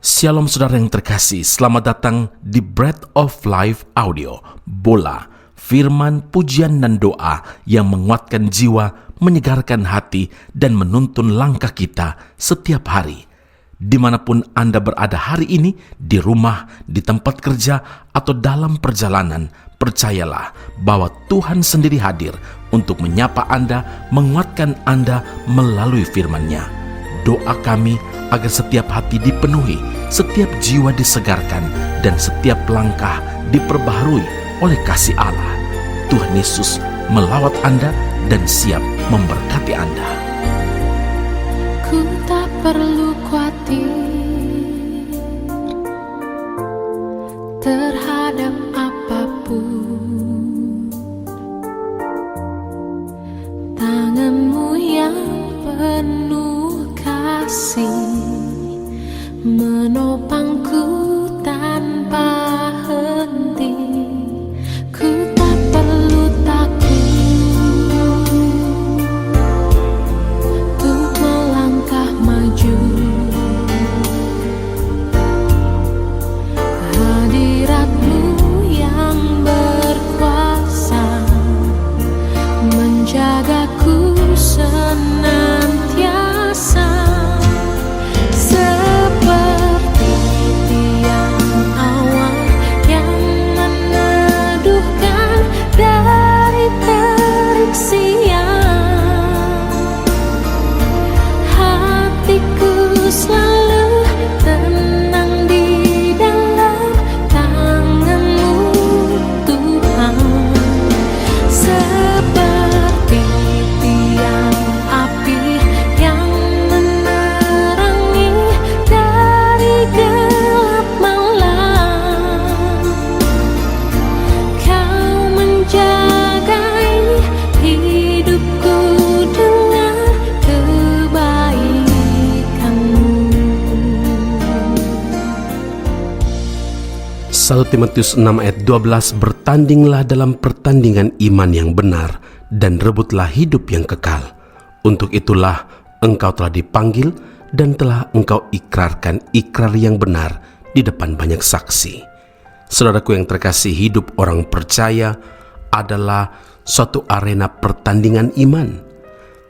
Shalom saudara yang terkasih, selamat datang di Bread of Life Audio, Bola, firman, pujian dan doa yang menguatkan jiwa, menyegarkan hati, dan menuntun langkah kita setiap hari. Dimanapun Anda berada hari ini, di rumah, di tempat kerja, atau dalam perjalanan, percayalah bahwa Tuhan sendiri hadir untuk menyapa Anda, menguatkan Anda melalui firman-Nya. Doa kami agar setiap hati dipenuhi, setiap jiwa disegarkan, dan setiap langkah diperbaharui oleh kasih Allah. Tuhan Yesus melawat Anda dan siap memberkati Anda. Ku tak perlu khawatir terhadap apapun. Tangan-Mu yang penuh kasih menopangku tanpa henti. Ku tak perlu takut untuk melangkah maju. Hadirat-Mu yang berkuasa menjagaku senantiasa. Timotius 6 ayat 12, bertandinglah dalam pertandingan iman yang benar dan rebutlah hidup yang kekal. Untuk itulah engkau telah dipanggil dan telah engkau ikrarkan ikrar yang benar di depan banyak saksi. Saudaraku yang terkasih, hidup orang percaya adalah suatu arena pertandingan iman.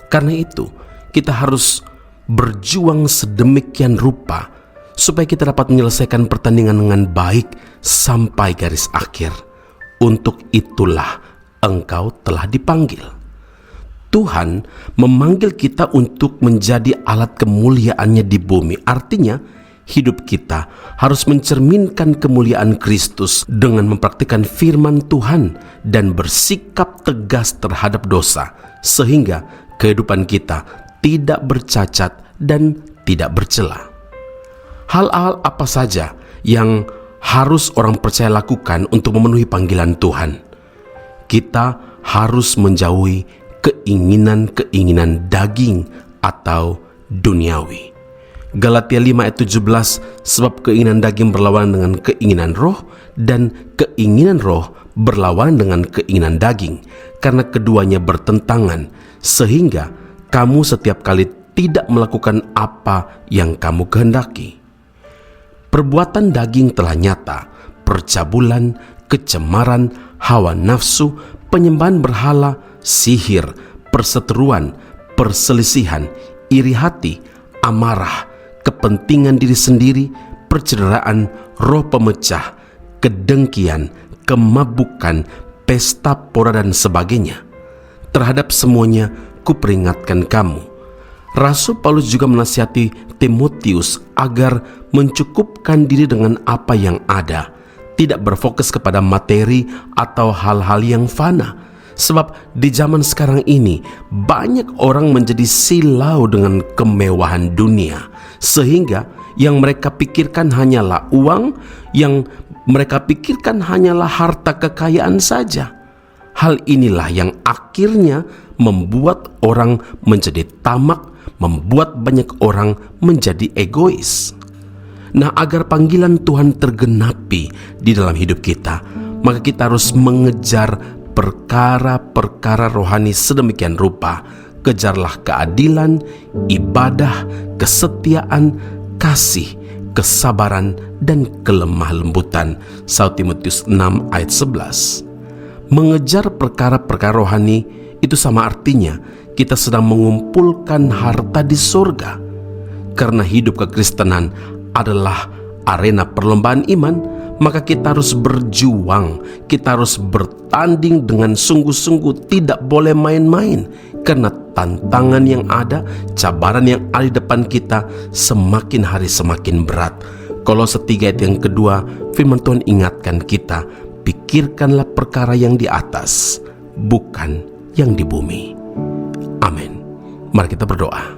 Karena itu, kita harus berjuang sedemikian rupa supaya kita dapat menyelesaikan pertandingan dengan baik sampai garis akhir. Untuk itulah engkau telah dipanggil. Tuhan memanggil kita untuk menjadi alat kemuliaan-Nya di bumi. Artinya, hidup kita harus mencerminkan kemuliaan Kristus dengan mempraktikkan firman Tuhan dan bersikap tegas terhadap dosa, sehingga kehidupan kita tidak bercacat dan tidak bercela. Hal-hal apa saja yang harus orang percaya lakukan untuk memenuhi panggilan Tuhan? Kita harus menjauhi keinginan-keinginan daging atau duniawi. Galatia 5 ayat 17, sebab keinginan daging berlawanan dengan keinginan roh, dan keinginan roh berlawanan dengan keinginan daging, karena keduanya bertentangan, sehingga kamu setiap kali tidak melakukan apa yang kamu kehendaki. Perbuatan daging telah nyata: percabulan, kecemaran, hawa nafsu, penyembahan berhala, sihir, perseteruan, perselisihan, iri hati, amarah, kepentingan diri sendiri, percederaan, roh pemecah, kedengkian, kemabukan, pesta pora dan sebagainya. Terhadap semuanya kuperingatkan kamu. Rasul Paulus juga menasihati Timotius agar mencukupkan diri dengan apa yang ada, tidak berfokus kepada materi atau hal-hal yang fana. Sebab di zaman sekarang ini banyak orang menjadi silau dengan kemewahan dunia, sehingga yang mereka pikirkan hanyalah uang, yang mereka pikirkan hanyalah harta kekayaan saja. Hal inilah yang akhirnya membuat orang menjadi tamak, membuat banyak orang menjadi egois. Nah, agar panggilan Tuhan tergenapi di dalam hidup kita, maka kita harus mengejar perkara-perkara rohani sedemikian rupa. Kejarlah keadilan, ibadah, kesetiaan, kasih, kesabaran, dan kelemah lembutan. 1 Timotius 6 ayat 11. Mengejar perkara-perkara rohani itu sama artinya kita sedang mengumpulkan harta di surga. Karena hidup kekristenan adalah arena perlombaan iman, maka kita harus berjuang, kita harus bertanding dengan sungguh-sungguh, tidak boleh main-main. Karena tantangan yang ada, cabaran yang ada di depan kita semakin hari semakin berat. Kolose 3 ayat yang kedua, firman Tuhan ingatkan kita, pikirkanlah perkara yang di atas, bukan yang di bumi. Amin. Mari kita berdoa.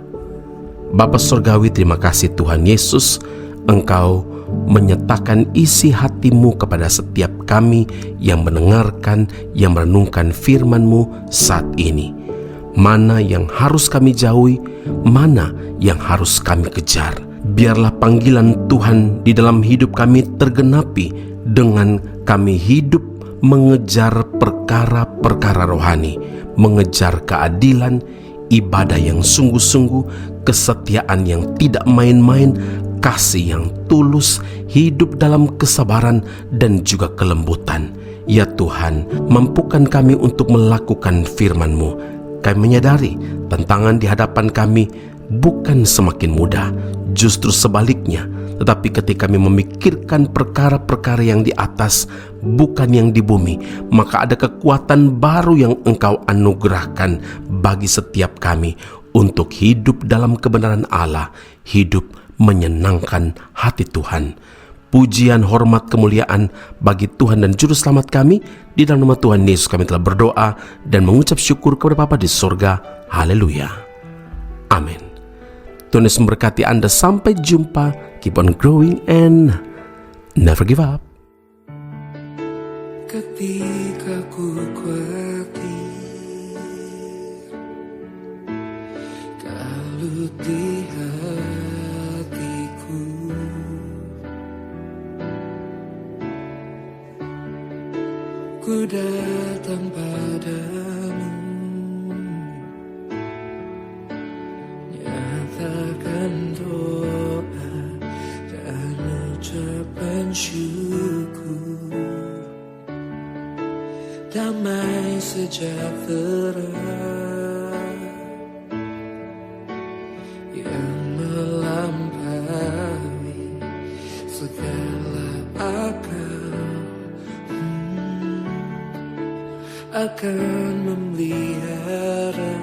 Bapa Surgawi, terima kasih Tuhan Yesus, Engkau menyatakan isi hatimu kepada setiap kami yang mendengarkan, yang merenungkan firman-Mu saat ini. Mana yang harus kami jauhi, mana yang harus kami kejar. Biarlah panggilan Tuhan di dalam hidup kami tergenapi dengan kami hidup mengejar perkara-perkara rohani, mengejar keadilan, ibadah yang sungguh-sungguh, kesetiaan yang tidak main-main, kasih yang tulus, hidup dalam kesabaran dan juga kelembutan. Ya Tuhan, mampukan kami untuk melakukan firman-Mu. Kami menyadari tantangan di hadapan kami bukan semakin mudah, justru sebaliknya. Tetapi ketika kami memikirkan perkara-perkara yang di atas, bukan yang di bumi, maka ada kekuatan baru yang Engkau anugerahkan bagi setiap kami untuk hidup dalam kebenaran Allah, hidup menyenangkan hati Tuhan. Pujian, hormat, kemuliaan bagi Tuhan dan Juru Selamat kami. Di dalam nama Tuhan Yesus kami telah berdoa dan mengucap syukur kepada Bapa di sorga. Haleluya. Amin. Tuhan Yesus memberkati Anda. Sampai jumpa. Keep on growing and never give up. Ketika ku khawatir, kalut di hatiku, ku datang padamu, nyatakan doa dan ucapan syukur. Damai sejahtera yang melampaui segala akal akan memelihara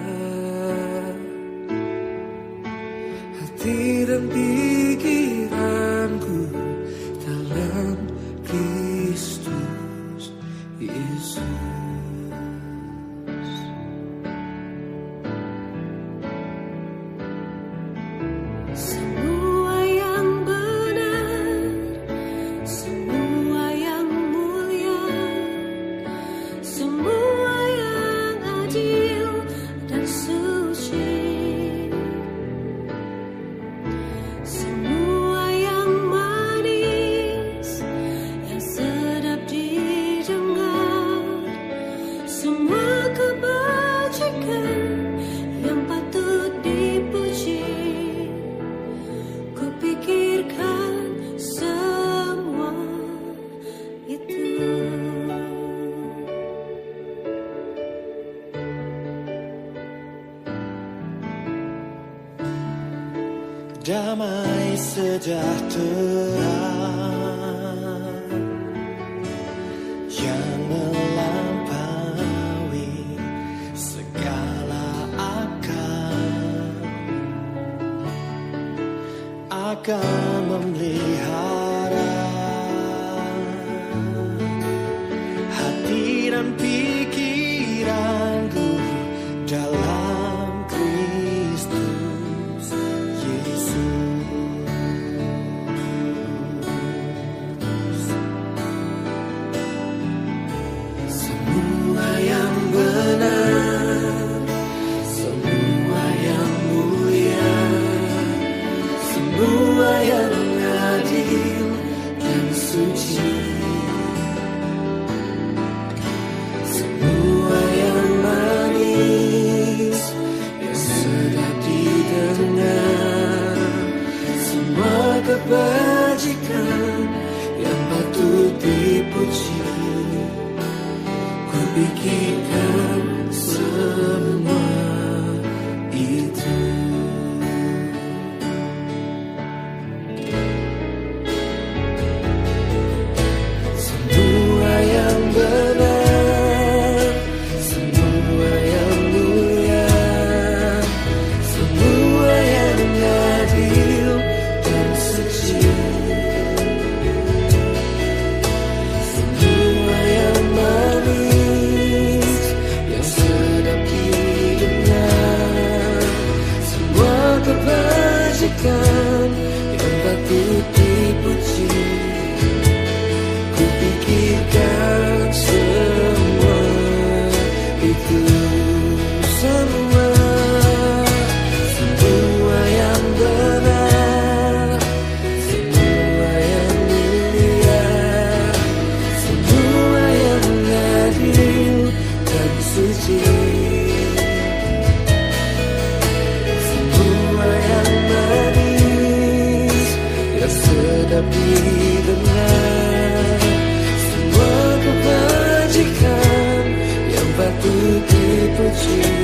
hati dan pikiranku dalam Kristus Yesus. Semua yang benar, semua yang mulia, semua yang adil dan suci, semua yang manis, yang sedap didengar, semua kebajikan yang patut dipuji. Kupikirkan semua itu. Damai sejahtera yang melampaui segala akal akan memelihara hati dan pikiranku dalam Kristus Yesus. Semua yang benar, semua yang mulia, semua yang adil dipuji.